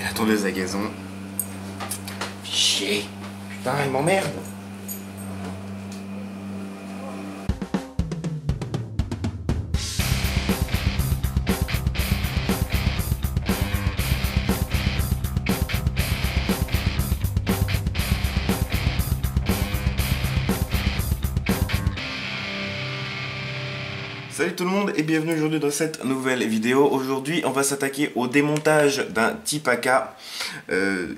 la tondeuse à gazon. Chier. Putain, il m'emmerde. Salut tout le monde et bienvenue aujourd'hui dans cette nouvelle vidéo. Aujourd'hui on va s'attaquer au démontage d'un type AK.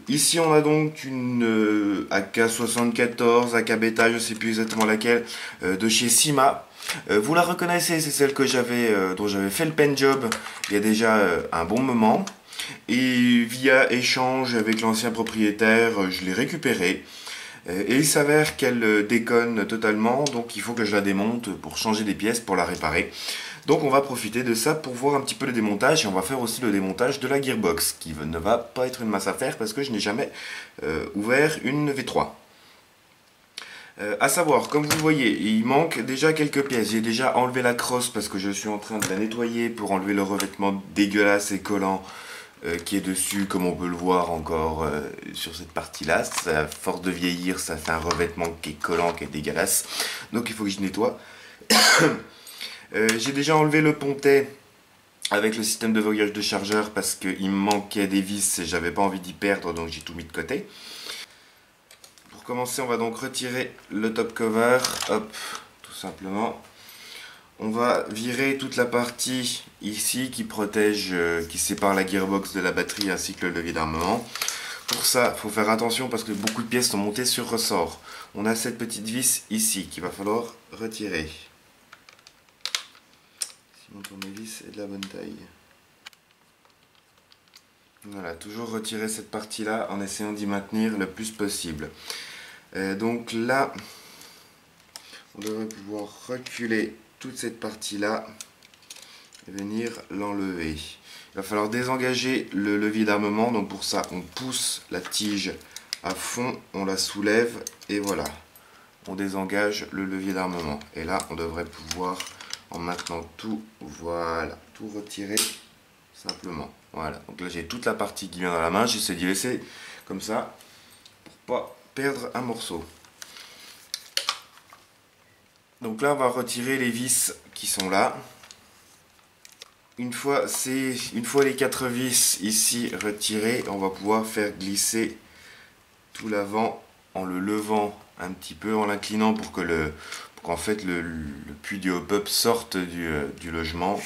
Ici on a donc une AK-74, AK Beta, je sais plus exactement laquelle, de chez Syma. Vous la reconnaissez, c'est celle que dont j'avais fait le pen job il y a déjà un bon moment. Et via échange avec l'ancien propriétaire, je l'ai récupérée. Et il s'avère qu'elle déconne totalement, donc il faut que je la démonte pour changer des pièces, pour la réparer. Donc on va profiter de ça pour voir un petit peu le démontage, et on va faire aussi le démontage de la gearbox, qui ne va pas être une masse à faire parce que je n'ai jamais ouvert une V3. À savoir, comme vous voyez, il manque déjà quelques pièces. J'ai déjà enlevé la crosse parce que je suis en train de la nettoyer pour enlever le revêtement dégueulasse et collant qui est dessus, comme on peut le voir encore sur cette partie-là. À force de vieillir, ça fait un revêtement qui est collant, qui est dégueulasse. Donc il faut que je nettoie. J'ai déjà enlevé le pontet avec le système de voyage de chargeur parce qu'il me manquait des vis et j'avais pas envie d'y perdre, donc j'ai tout mis de côté. Pour commencer, on va donc retirer le top cover, hop, tout simplement. On va virer toute la partie ici qui protège, qui sépare la gearbox de la batterie ainsi que le levier d'armement. Pour ça, il faut faire attention parce que beaucoup de pièces sont montées sur ressort. On a cette petite vis ici qu'il va falloir retirer. Si mon tournevis est de la bonne taille. Voilà, toujours retirer cette partie-là en essayant d'y maintenir le plus possible. Donc là, on devrait pouvoir reculer toute cette partie-là et venir l'enlever. Il va falloir désengager le levier d'armement. Donc pour ça, on pousse la tige à fond, on la soulève et voilà. On désengage le levier d'armement. Et là, on devrait pouvoir, en maintenant tout, voilà, tout retirer simplement. Voilà, donc là j'ai toute la partie qui vient dans la main. J'essaie d'y laisser comme ça pour pas perdre un morceau. Donc là on va retirer les vis qui sont là. Une fois les 4 vis ici retirées, on va pouvoir faire glisser tout l'avant en le levant un petit peu, en l'inclinant pour qu'en fait le puits du hop-up sorte du logement.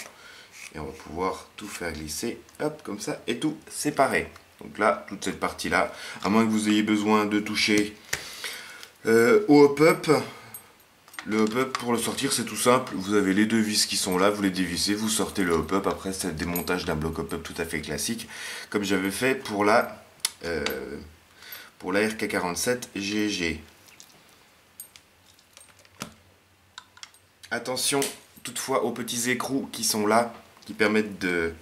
Et on va pouvoir tout faire glisser, hop, comme ça, et tout séparer. Donc là, toute cette partie-là, à moins que vous ayez besoin de toucher au hop-up. Le hop-up, pour le sortir, c'est tout simple. Vous avez les deux vis qui sont là, vous les dévissez, vous sortez le hop-up. Après, c'est le démontage d'un bloc hop-up tout à fait classique, comme j'avais fait pour la RK47 GG. Attention toutefois aux petits écrous qui sont là, qui permettent de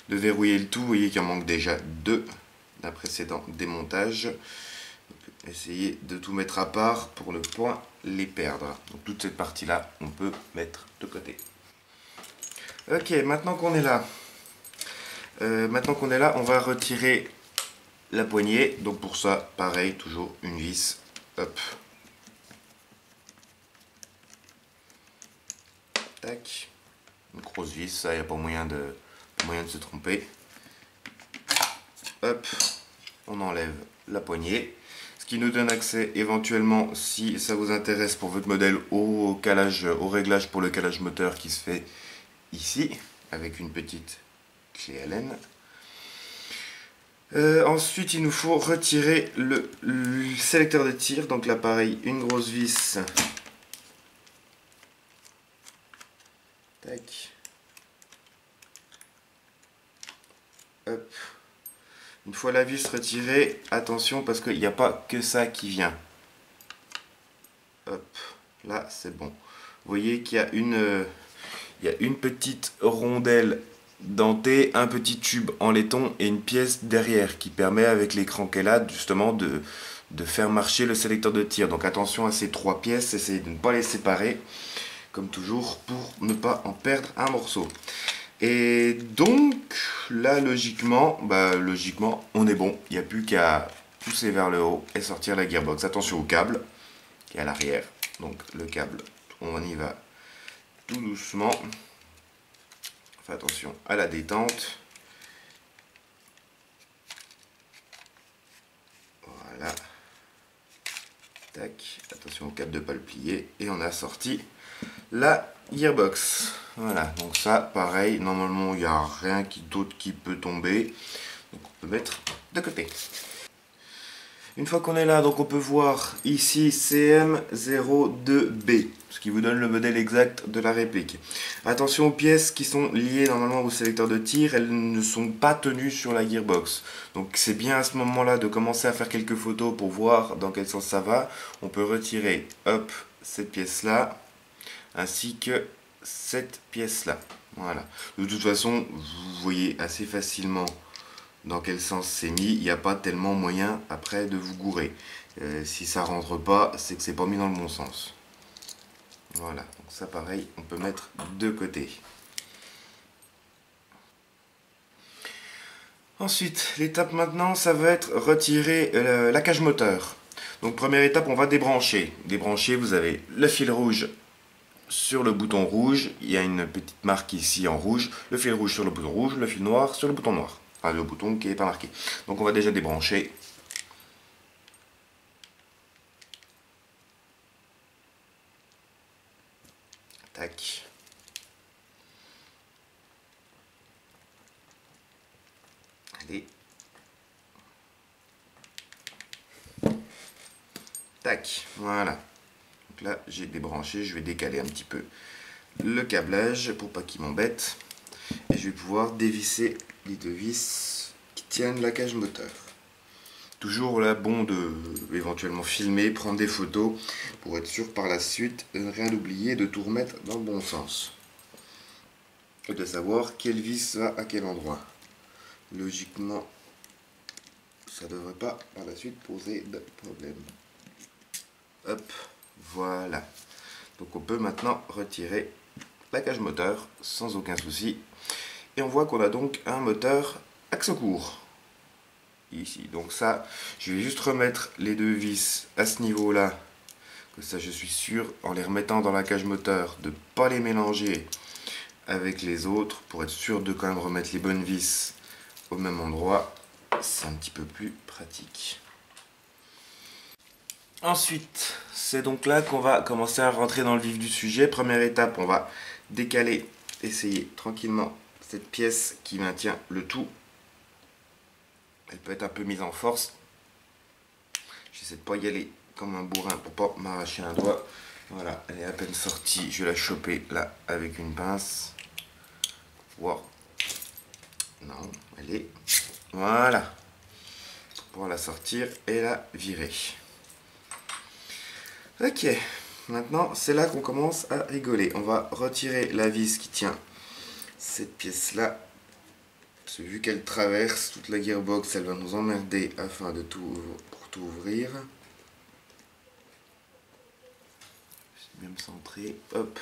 verrouiller le tout. Vous voyez qu'il en manque déjà deux d'un précédent démontage. Essayez de tout mettre à part pour ne point les perdre. Donc toute cette partie là on peut mettre de côté. Ok, maintenant qu'on est là, on va retirer la poignée. Donc pour ça pareil, toujours une vis, hop, tac, une grosse vis, ça y a pas moyen de se tromper. Hop, on enlève la poignée. Ce qui nous donne accès éventuellement, si ça vous intéresse pour votre modèle, au réglage pour le calage moteur qui se fait ici, avec une petite clé Allen. Ensuite, il nous faut retirer le sélecteur de tir. Donc là, pareil, une grosse vis. Tac. Hop. Une fois la vis retirée, attention parce qu'il n'y a pas que ça qui vient. Hop, là c'est bon. Vous voyez qu'il y a une petite rondelle dentée, un petit tube en laiton et une pièce derrière qui permet avec l'écran qu'elle a justement de faire marcher le sélecteur de tir. Donc attention à ces trois pièces, essayez de ne pas les séparer comme toujours pour ne pas en perdre un morceau. Et donc là logiquement, on est bon. Il n'y a plus qu'à pousser vers le haut et sortir la gearbox. Attention au câble qui est à l'arrière. Donc le câble, on y va tout doucement. Fais attention à la détente. Voilà. Tac. Attention au câble de ne pas le plier. Et on a sorti la gearbox. Voilà. Donc ça, pareil. Normalement, il n'y a rien d'autre qui peut tomber. Donc on peut mettre de côté. Une fois qu'on est là, donc on peut voir ici CM02B, ce qui vous donne le modèle exact de la réplique. Attention aux pièces qui sont liées normalement au sélecteur de tir, elles ne sont pas tenues sur la gearbox. Donc c'est bien à ce moment-là de commencer à faire quelques photos pour voir dans quel sens ça va. On peut retirer, hop, cette pièce-là, ainsi que cette pièce-là. Voilà. De toute façon, vous voyez assez facilement dans quel sens c'est mis, il n'y a pas tellement moyen après de vous gourer. Si ça rentre pas, c'est que c'est pas mis dans le bon sens. Voilà, donc ça pareil, on peut mettre de côté. Ensuite, l'étape maintenant, ça va être retirer la cage moteur. Donc première étape, on va débrancher. Débrancher, vous avez le fil rouge sur le bouton rouge, il y a une petite marque ici en rouge, le fil rouge sur le bouton rouge, le fil noir sur le bouton noir. Enfin, le bouton qui n'est pas marqué. Donc on va déjà débrancher. Tac. Allez. Tac. Voilà. Donc là, j'ai débranché. Je vais décaler un petit peu le câblage pour pas qu'il m'embête. Et je vais pouvoir dévisser les deux vis qui tiennent la cage moteur. Toujours là, bon de éventuellement filmer, prendre des photos pour être sûr par la suite de ne rien oublier, de tout remettre dans le bon sens. Et de savoir quelle vis va à quel endroit. Logiquement, ça ne devrait pas par la suite poser de problème. Hop, voilà. Donc on peut maintenant retirer la cage moteur sans aucun souci. Et on voit qu'on a donc un moteur axe court. Ici, donc ça, je vais juste remettre les deux vis à ce niveau-là. Que ça, je suis sûr, en les remettant dans la cage moteur, de ne pas les mélanger avec les autres, pour être sûr de quand même remettre les bonnes vis au même endroit. C'est un petit peu plus pratique. Ensuite, c'est donc là qu'on va commencer à rentrer dans le vif du sujet. Première étape, on va décaler, essayer tranquillement cette pièce qui maintient le tout. Elle peut être un peu mise en force. J'essaie de ne pas y aller comme un bourrin pour pas m'arracher un doigt. Voilà, elle est à peine sortie. Je vais la choper là avec une pince. Wow. Non, elle est... Voilà. Pour la sortir et la virer. Ok. Maintenant, c'est là qu'on commence à rigoler. On va retirer la vis qui tient cette pièce-là. Parce que vu qu'elle traverse toute la gearbox, elle va nous emmerder afin de tout ouvrir. Je vais bien me centrer. Hop.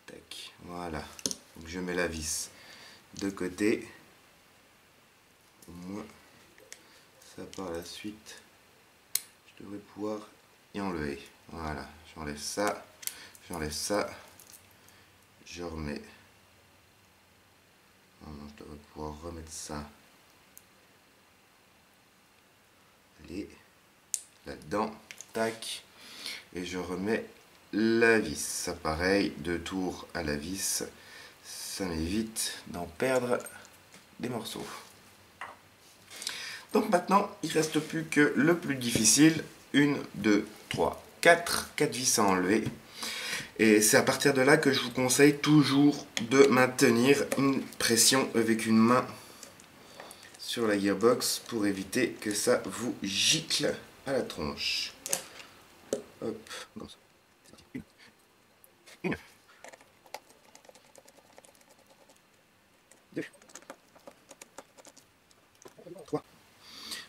Tac. Voilà. Donc je mets la vis de côté. Au moins, ça par la suite, je devrais pouvoir y enlever. Voilà. J'enlève ça. J'enlève ça. Je remets. Non, je devrais pouvoir remettre ça. Allez, là-dedans, tac, et je remets la vis. Ça pareil, 2 tours à la vis, ça m'évite d'en perdre des morceaux. Donc maintenant, il ne reste plus que le plus difficile, 1, 2, 3, 4 vis à enlever. Et c'est à partir de là que je vous conseille toujours de maintenir une pression avec une main sur la gearbox pour éviter que ça vous gicle à la tronche. Hop, comme ça. Une. Deux. Trois.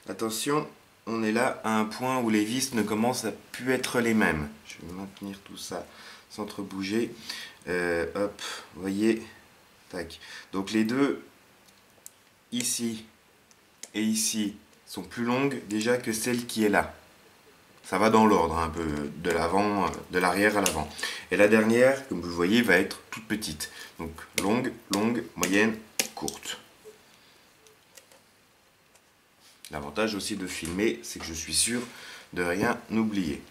Attention, on est là à un point où les vis ne commencent à plus être les mêmes. Je vais maintenir tout ça sans trop bouger. Hop, vous voyez, Tac. Donc les deux, ici et ici, sont plus longues déjà que celle qui est là. Ça va dans l'ordre, un peu de l'avant, de l'arrière à l'avant. Et la dernière, comme vous voyez, va être toute petite. Donc longue, longue, moyenne, courte. L'avantage aussi de filmer, c'est que je suis sûr de rien oublier.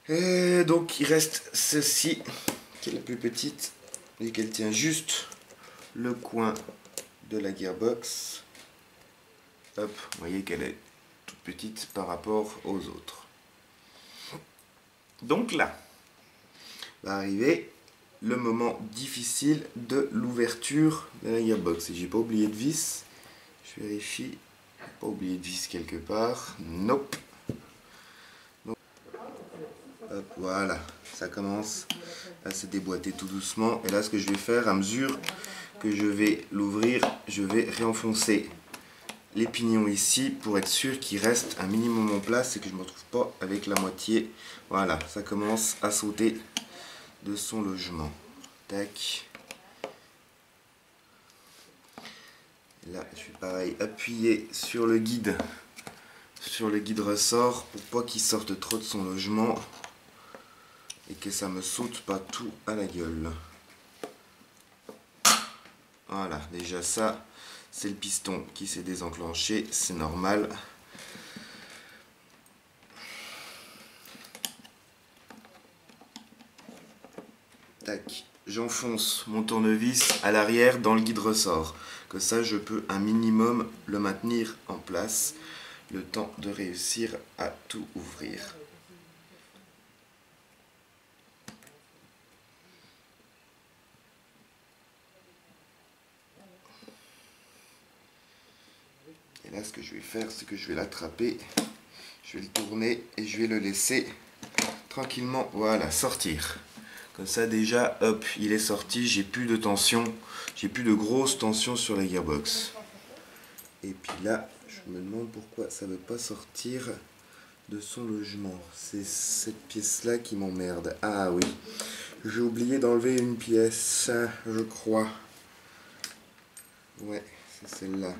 Et donc il reste celle-ci, qui est la plus petite, et qu'elle tient juste le coin de la gearbox. Hop, vous voyez qu'elle est toute petite par rapport aux autres. Donc là, va arriver le moment difficile de l'ouverture de la gearbox. Et j'ai pas oublié de vis. Je vérifie. Pas oublié de vis quelque part. Nope. Donc, hop, voilà, ça commence à se déboîter tout doucement. Et là, ce que je vais faire, à mesure que je vais l'ouvrir, je vais réenfoncer les pignons ici pour être sûr qu'il reste un minimum en place et que je ne me retrouve pas avec la moitié. Voilà, ça commence à sauter de son logement. Tac. Là, je vais pareil appuyer sur le guide ressort pour pas qu'il sorte trop de son logement et que ça me saute pas tout à la gueule. Voilà, déjà ça, c'est le piston qui s'est désenclenché, c'est normal. Tac, j'enfonce mon tournevis à l'arrière dans le guide ressort. Que ça, je peux un minimum le maintenir en place, le temps de réussir à tout ouvrir. Et là, ce que je vais faire, c'est que je vais l'attraper, je vais le tourner et je vais le laisser tranquillement, voilà, sortir. Comme ça, déjà, hop, il est sorti, j'ai plus de tension, j'ai plus de grosse tension sur la gearbox. Et puis là, je me demande pourquoi ça ne veut pas sortir de son logement. C'est cette pièce-là qui m'emmerde. Ah oui, j'ai oublié d'enlever une pièce, je crois. Ouais, c'est celle-là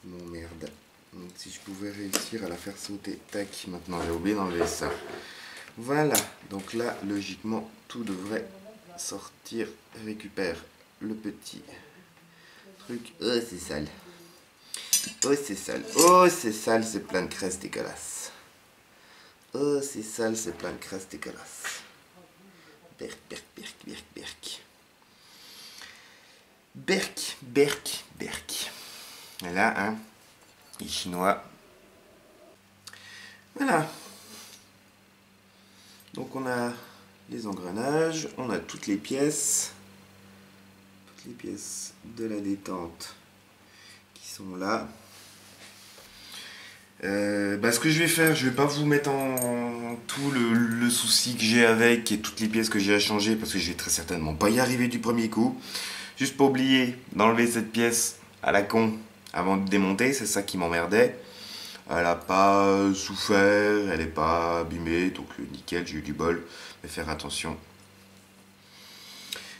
qui m'emmerde. Donc si je pouvais réussir à la faire sauter. Tac, maintenant j'ai oublié d'enlever ça. Voilà, donc là, logiquement, tout devrait sortir. Récupère le petit truc. Oh, c'est sale. Oh, c'est sale. Oh, c'est sale, c'est plein de crasses dégueulasses. Oh, c'est sale, c'est plein de crasses dégueulasses. Berk, berk, berk, berk, berk. Berk, berk, berk. Et là, hein, les Chinois. Voilà. Donc on a les engrenages, on a toutes les pièces de la détente qui sont là. Ce que je vais faire, je vais pas vous mettre en tout le souci que j'ai avec et toutes les pièces que j'ai à changer parce que je vais très certainement pas y arriver du premier coup. Juste pas oublier d'enlever cette pièce à la con avant de démonter, c'est ça qui m'emmerdait. Elle n'a pas souffert, elle n'est pas abîmée, donc nickel, j'ai eu du bol, mais faire attention.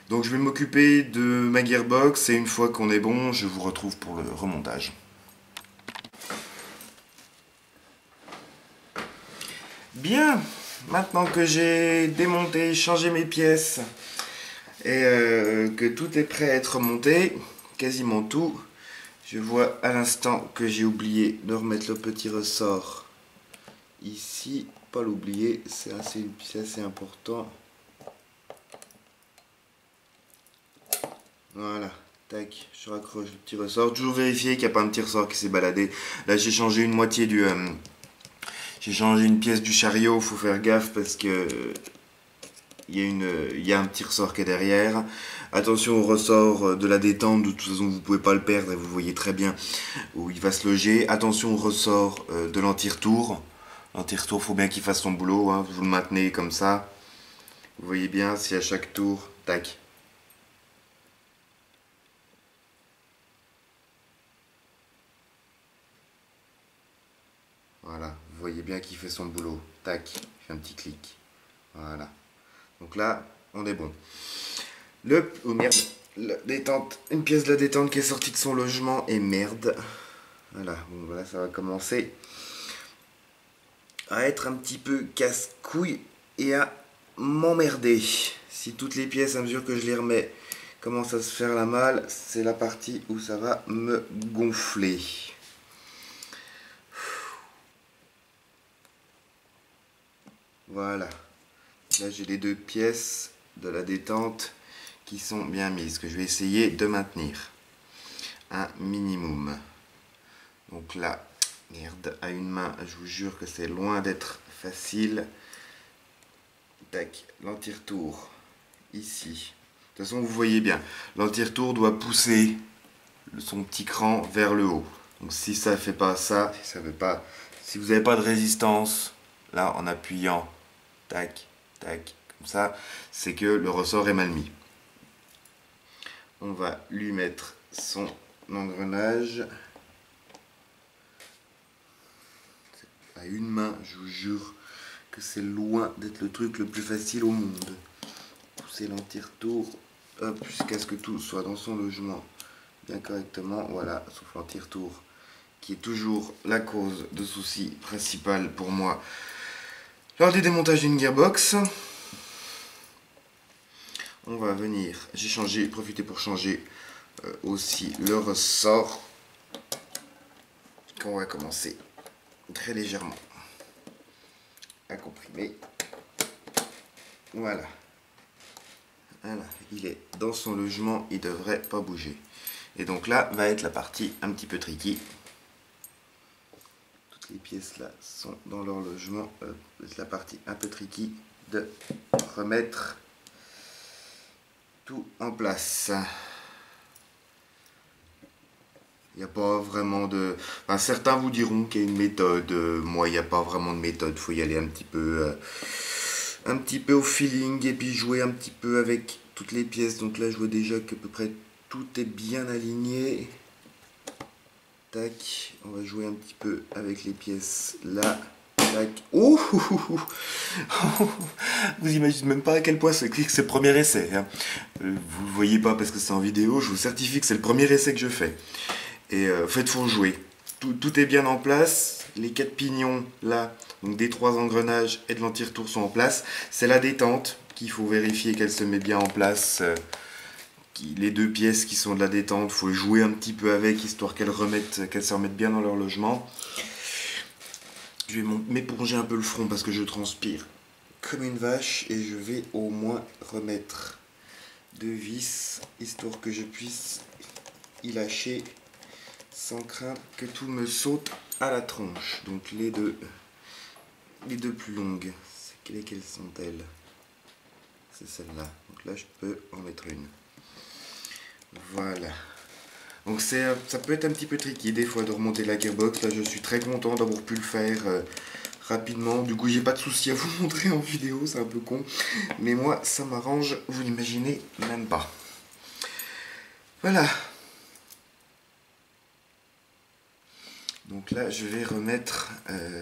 Donc je vais m'occuper de ma gearbox et une fois qu'on est bon, je vous retrouve pour le remontage. Bien, maintenant que j'ai démonté, changé mes pièces et que tout est prêt à être monté, quasiment tout, je vois à l'instant que j'ai oublié de remettre le petit ressort ici. Pas l'oublier, c'est assez important. Voilà, tac, je raccroche le petit ressort. Toujours vérifier qu'il n'y a pas un petit ressort qui s'est baladé. Là, j'ai changé une moitié du... j'ai changé une pièce du chariot, faut faire gaffe parce que... il y a un petit ressort qui est derrière. Attention au ressort de la détente, de toute façon vous ne pouvez pas le perdre et vous voyez très bien où il va se loger. Attention au ressort de l'anti-retour. L'anti-retour, il faut bien qu'il fasse son boulot, hein. Vous le maintenez comme ça. Vous voyez bien si à chaque tour, tac. Voilà, vous voyez bien qu'il fait son boulot. Tac, il fait un petit clic. Voilà. Donc là, on est bon. Oh merde, la détente, une pièce de la détente qui est sortie de son logement et merde. Voilà, bon voilà, ça va commencer à être un petit peu casse-couille et à m'emmerder. Si toutes les pièces à mesure que je les remets commencent à se faire la malle, c'est la partie où ça va me gonfler. Voilà. Là j'ai les deux pièces de la détente qui sont bien mises, que je vais essayer de maintenir un minimum. Donc là, merde, à une main, je vous jure que c'est loin d'être facile. Tac, l'anti-retour ici. De toute façon, vous voyez bien, l'anti-retour doit pousser son petit cran vers le haut. Donc si ça ne fait pas ça, si ça veut pas, si vous n'avez pas de résistance, là en appuyant, tac, tac, comme ça, c'est que le ressort est mal mis. On va lui mettre son engrenage. À une main, je vous jure que c'est loin d'être le truc le plus facile au monde. Pousser l'anti-retour, hop, jusqu'à ce que tout soit dans son logement bien correctement. Voilà, sauf l'anti-retour qui est toujours la cause de soucis principal pour moi lors du démontage d'une gearbox. On va venir, j'ai changé, profiter pour changer aussi le ressort qu'on va commencer très légèrement à comprimer. Voilà. Voilà, il est dans son logement, il devrait pas bouger. Et donc là va être la partie un petit peu tricky. Toutes les pièces là sont dans leur logement. C'est la partie un peu tricky de remettre tout en place. Il n'y a pas vraiment de... Enfin, certains vous diront qu'il y a une méthode. Moi, il n'y a pas vraiment de méthode. Il faut y aller un petit peu au feeling et puis jouer un petit peu avec toutes les pièces. Donc là, je vois déjà qu'à peu près tout est bien aligné. Tac, on va jouer un petit peu avec les pièces là. Tac. Oh, vous imaginez même pas à quel point c'est le premier essai. Hein. Vous le voyez pas parce que c'est en vidéo. Je vous certifie que c'est le premier essai que je fais. Et en fait, il faut jouer. Tout est bien en place. Les 4 pignons là, donc des 3 engrenages et de l'anti-retour sont en place. C'est la détente qu'il faut vérifier qu'elle se met bien en place. Les deux pièces qui sont de la détente, il faut jouer un petit peu avec histoire qu'elles se remettent bien dans leur logement. Je vais m'éponger un peu le front parce que je transpire comme une vache et je vais au moins remettre 2 vis histoire que je puisse y lâcher sans crainte que tout me saute à la tronche. Donc les deux plus longues, lesquelles sont-elles? C'est celle-là. Donc là je peux en mettre une. Voilà. Donc ça peut être un petit peu tricky des fois de remonter la gearbox. Là je suis très content d'avoir pu le faire rapidement. Du coup j'ai pas de souci à vous montrer en vidéo, c'est un peu con. Mais moi ça m'arrange, vous n'imaginez même pas. Voilà. Donc là je vais remettre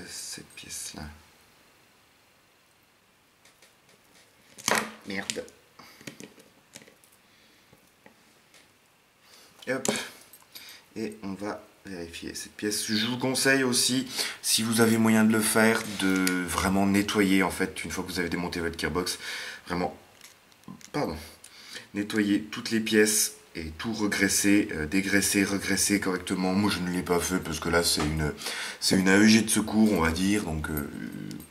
cette pièce là. Merde. Hop. Et on va vérifier cette pièce. Je vous conseille aussi, si vous avez moyen de le faire, de vraiment nettoyer en fait, une fois que vous avez démonté votre gearbox, vraiment, pardon, nettoyer toutes les pièces et tout regresser, dégraisser, regresser correctement. Moi je ne l'ai pas fait parce que là c'est une AEG de secours on va dire, donc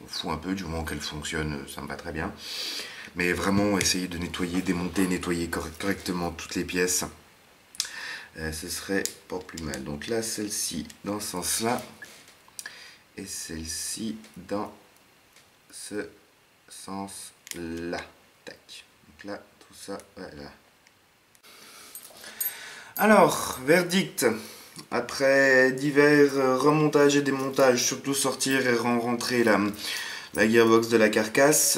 on fout un peu du moment qu'elle fonctionne, ça me va très bien. Mais vraiment essayer de nettoyer, démonter, nettoyer correctement toutes les pièces. Ce serait pas plus mal. Donc là, celle-ci dans ce sens-là. Et celle-ci dans ce sens-là. Tac. Donc là, tout ça, voilà. Alors, verdict. Après divers remontages et démontages, surtout sortir et rentrer la gearbox de la carcasse,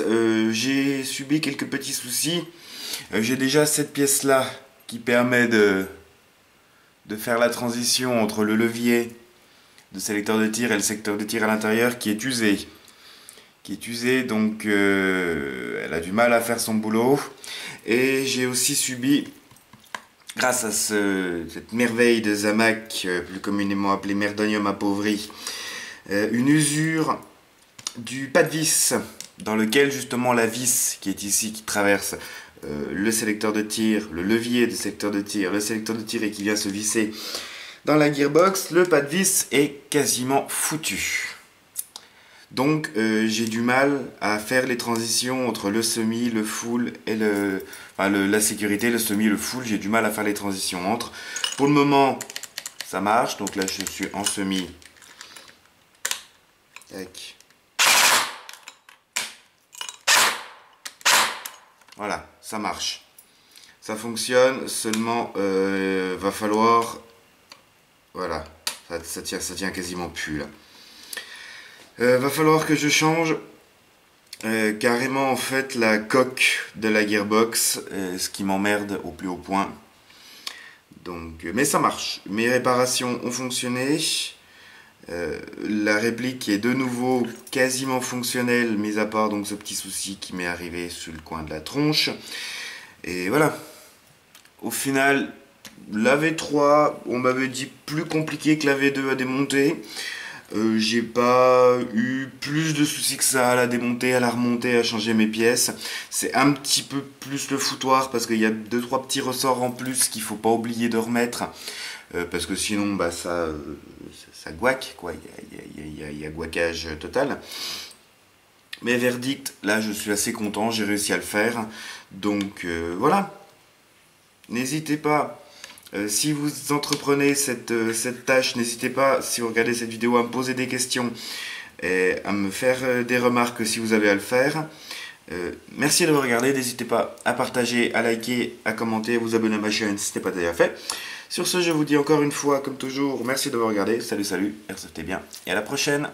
j'ai subi quelques petits soucis. J'ai déjà cette pièce-là qui permet de faire la transition entre le levier de sélecteur de tir et le secteur de tir à l'intérieur qui est usé. Donc elle a du mal à faire son boulot. Et j'ai aussi subi grâce à cette merveille de Zamac, plus communément appelée merdonium appauvri, une usure du pas de vis, dans lequel justement la vis qui est ici, qui traverse le sélecteur de tir, le levier du sélecteur de tir, le sélecteur de tir et qui vient se visser dans la gearbox, le pas de vis est quasiment foutu. Donc j'ai du mal à faire les transitions entre le semi, le full et la sécurité, le semi et le full. J'ai du mal à faire les transitions entre. Pour le moment, ça marche. Donc là, je suis en semi. Tac. Voilà, ça marche. Ça fonctionne, seulement va falloir... Voilà, ça tient quasiment plus là. Va falloir que je change carrément en fait la coque de la gearbox, ce qui m'emmerde au plus haut point. Donc, mais ça marche. Mes réparations ont fonctionné. La réplique est de nouveau quasiment fonctionnelle, mis à part donc ce petit souci qui m'est arrivé sur le coin de la tronche. Et voilà. Au final, la V3, on m'avait dit plus compliqué que la V2 à démonter. J'ai pas eu plus de soucis que ça à la démonter, à la remonter, à changer mes pièces. C'est un petit peu plus le foutoir parce qu'il y a 2-3 petits ressorts en plus qu'il faut pas oublier de remettre. Parce que sinon bah, ça gouaque, quoi. Il y a gouaquage total. Mais verdict, là je suis assez content, j'ai réussi à le faire. Donc voilà. N'hésitez pas. Si vous entreprenez cette tâche, n'hésitez pas, si vous regardez cette vidéo, à me poser des questions et à me faire des remarques si vous avez à le faire. Merci d'avoir regardé, n'hésitez pas à partager, à liker, à commenter, à vous abonner à ma chaîne si ce n'est pas déjà fait. Sur ce, je vous dis encore une fois, comme toujours, merci d'avoir regardé, salut, airsoftez bien, et à la prochaine.